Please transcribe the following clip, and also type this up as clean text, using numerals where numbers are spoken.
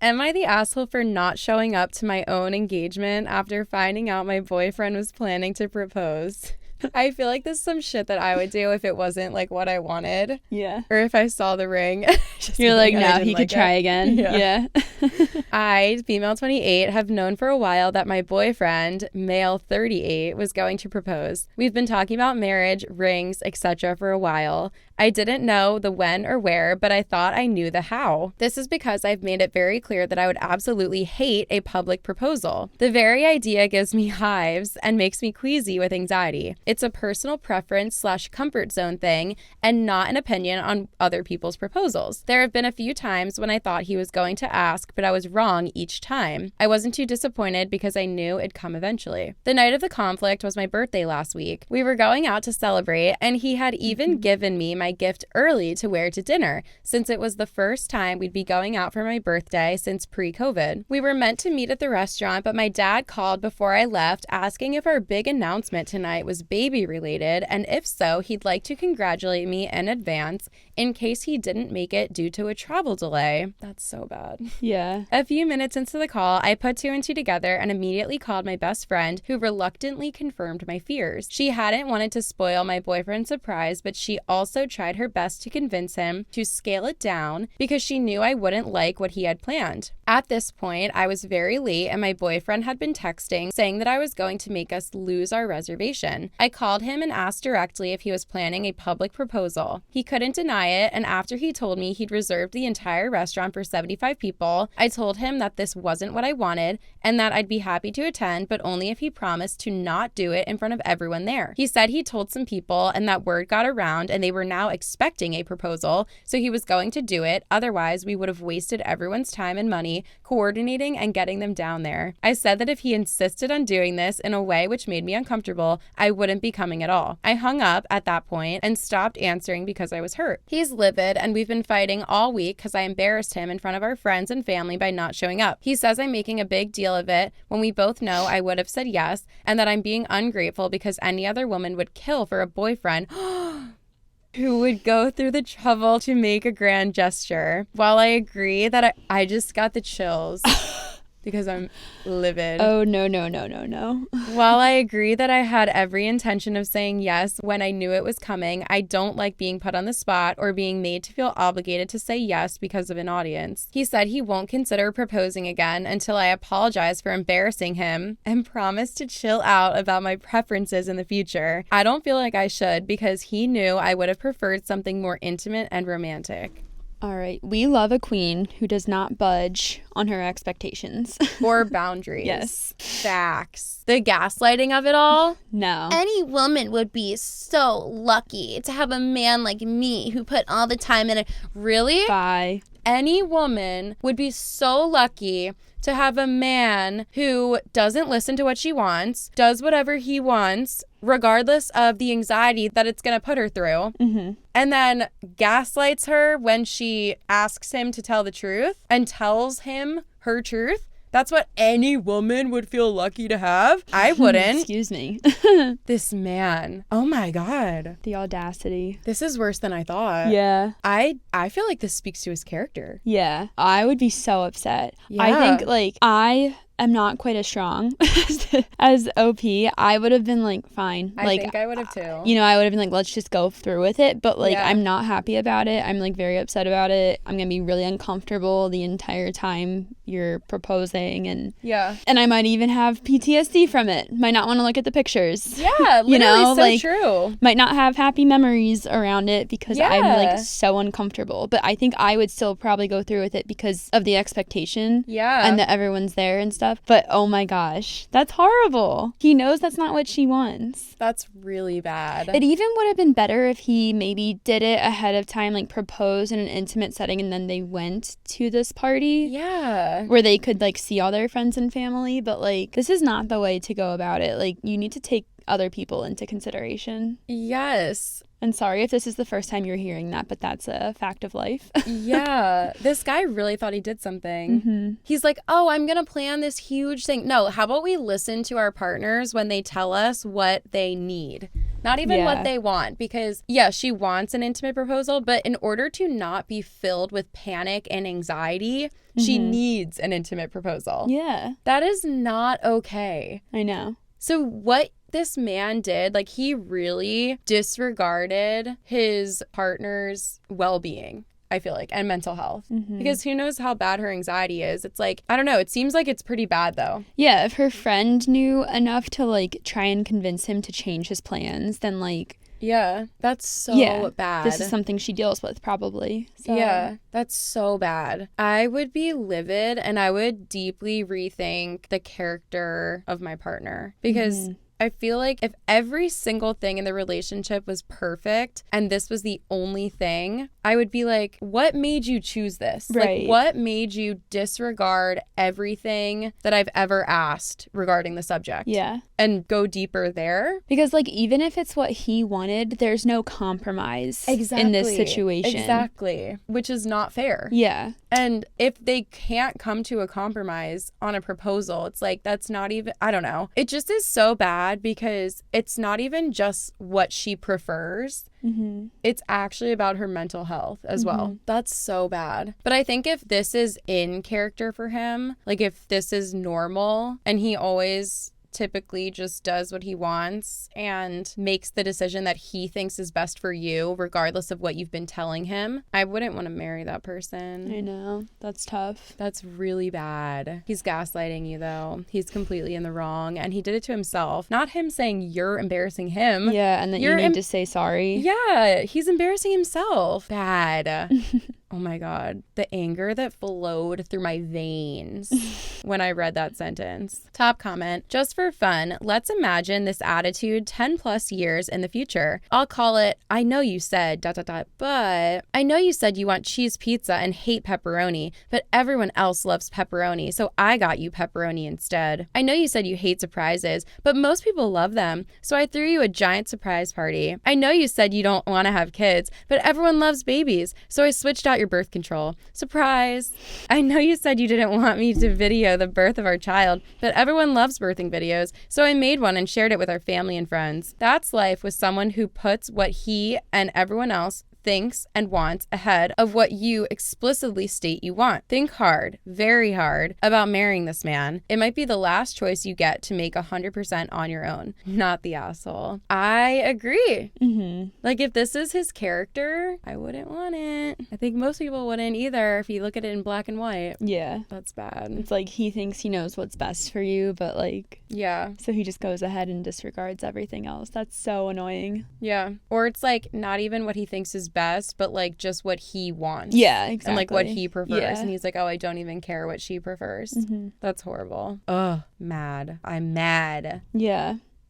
Am I the asshole for not showing up to my own engagement after finding out my boyfriend was planning to propose? I feel like this is some shit that I would do if it wasn't like what I wanted. Yeah. Or if I saw the ring. You're like, no, he could try again. Yeah. I, female 28, have known for a while that my boyfriend, male 38, was going to propose. We've been talking about marriage, rings, etc. for a while. I didn't know the when or where, but I thought I knew the how. This is because I've made it very clear that I would absolutely hate a public proposal. The very idea gives me hives and makes me queasy with anxiety. It's a personal preference / comfort zone thing and not an opinion on other people's proposals. There have been a few times when I thought he was going to ask, but I was wrong each time. I wasn't too disappointed because I knew it'd come eventually. The night of the conflict was my birthday last week. We were going out to celebrate, and he had even given me my gift early to wear to dinner, since it was the first time we'd be going out for my birthday since pre-COVID. We were meant to meet at the restaurant, but my dad called before I left asking if our big announcement tonight was baby related, and if so, he'd like to congratulate me in advance in case he didn't make it due to a travel delay. That's so bad. Yeah. A few minutes into the call, I put 2 and 2 together and immediately called my best friend, who reluctantly confirmed my fears. She hadn't wanted to spoil my boyfriend's surprise, but she also tried her best to convince him to scale it down because she knew I wouldn't like what he had planned. At this point, I was very late and my boyfriend had been texting saying that I was going to make us lose our reservation. I called him and asked directly if he was planning a public proposal. He couldn't deny it, and after he told me he'd reserved the entire restaurant for 75 people, I told him that this wasn't what I wanted and that I'd be happy to attend, but only if he promised to not do it in front of everyone there. He said he told some people and that word got around and they were now expecting a proposal, so he was going to do it. Otherwise, we would have wasted everyone's time and money coordinating and getting them down there. I said that if he insisted on doing this in a way which made me uncomfortable, I wouldn't be coming at all. I hung up at that point and stopped answering because I was hurt. He's livid, and we've been fighting all week because I embarrassed him in front of our friends and family by not showing up. He says I'm making a big deal of it when we both know I would have said yes, and that I'm being ungrateful because any other woman would kill for a boyfriend who would go through the trouble to make a grand gesture. While I agree that I just got the chills because I'm livid. Oh, no. While I agree that I had every intention of saying yes when I knew it was coming, I don't like being put on the spot or being made to feel obligated to say yes because of an audience. He said he won't consider proposing again until I apologize for embarrassing him and promised to chill out about my preferences in the future. I don't feel like I should because he knew I would have preferred something more intimate and romantic. All right. We love a queen who does not budge on her expectations. Or boundaries. Yes. Facts. The gaslighting of it all. No. Any woman would be so lucky to have a man like me who put all the time in it. Really? Bye. Any woman would be so lucky to have a man who doesn't listen to what she wants, does whatever he wants, regardless of the anxiety that it's going to put her through, and then gaslights her when she asks him to tell the truth and tells him her truth. That's what any woman would feel lucky to have. I wouldn't. Excuse me. This man. Oh my God. The audacity. This is worse than I thought. Yeah. I feel like this speaks to his character. Yeah. I would be so upset. Yeah. I think I am not quite as strong as OP. I would have been fine. I think I would have too. I would have been let's just go through with it. But Yeah. I'm not happy about it. I'm very upset about it. I'm going to be really uncomfortable the entire time you're proposing. And I might even have PTSD from it. Might not want to look at the pictures. Yeah, literally so true. Might not have happy memories around it because I'm so uncomfortable. But I think I would still probably go through with it because of the expectation. Yeah. And that everyone's there and stuff. But oh my gosh, that's horrible. He knows that's not what she wants. That's really bad. It even would have been better if he maybe did it ahead of time, proposed in an intimate setting, and then they went to this party. Yeah. Where they could see all their friends and family. But this is not the way to go about it. You need to take other people into consideration. Yes. And sorry if this is the first time you're hearing that, but that's a fact of life. Yeah. This guy really thought he did something. Mm-hmm. He's like, oh, I'm going to plan this huge thing. No, how about we listen to our partners when they tell us what they need? Not even what they want, because she wants an intimate proposal, but in order to not be filled with panic and anxiety, she needs an intimate proposal. Yeah. That is not okay. I know. So what this man did, like, he really disregarded his partner's well-being, I feel like, and mental health. Because who knows how bad her anxiety is. It's like, I don't know. It seems like it's pretty bad, though. Yeah, if her friend knew enough to, like, try and convince him to change his plans, then, like... Yeah, that's so bad. This is something she deals with, probably. So. Yeah, that's so bad. I would be livid, and I would deeply rethink the character of my partner. Because... I feel like if every single thing in the relationship was perfect and this was the only thing, I would be like, what made you choose this? Right. Like, what made you disregard everything that I've ever asked regarding the subject? Yeah. And go deeper there? Because, like, even if it's what he wanted, there's no compromise in this situation. Exactly. Which is not fair. Yeah. And if they can't come to a compromise on a proposal, it's like, that's not even, I don't know. It just is so bad because it's not even just what she prefers. It's actually about her mental health as well. That's so bad. But I think if this is in character for him, like if this is normal and he always typically just does what he wants and makes the decision that he thinks is best for you, regardless of what you've been telling him, I wouldn't want to marry that person. I know. That's tough. That's really bad. He's gaslighting you, though. He's completely in the wrong, and he did it to himself. Not him saying you're embarrassing him. Yeah, and that you need to say sorry. Yeah, he's embarrassing himself. Bad. Oh my God. The anger that flowed through my veins when I read that sentence. Top comment. Just for fun, let's imagine this attitude 10 plus years in the future. I'll call it, I know you said ... but I know you said you want cheese pizza and hate pepperoni, but everyone else loves pepperoni, so I got you pepperoni instead. I know you said you hate surprises, but most people love them, so I threw you a giant surprise party. I know you said you don't want to have kids, but everyone loves babies, so I switched out your birth control. Surprise! I know you said you didn't want me to video the birth of our child, but everyone loves birthing videos, so I made one and shared it with our family and friends. That's life with someone who puts what he and everyone else thinks and wants ahead of what you explicitly state you want. Think hard, very hard, about marrying this man. It might be the last choice you get to make 100% on your own, not the asshole. I agree. Like, if this is his character, I wouldn't want it. I think most people wouldn't either if you look at it in black and white. Yeah. That's bad. It's like he thinks he knows what's best for you, but like... Yeah. So he just goes ahead and disregards everything else. That's so annoying. Yeah. Or it's like not even what he thinks is best, but like just what he wants. Yeah, exactly. And like what he prefers. Yeah. And he's like, oh, I don't even care what she prefers. That's horrible. Ugh, mad. I'm mad. Yeah.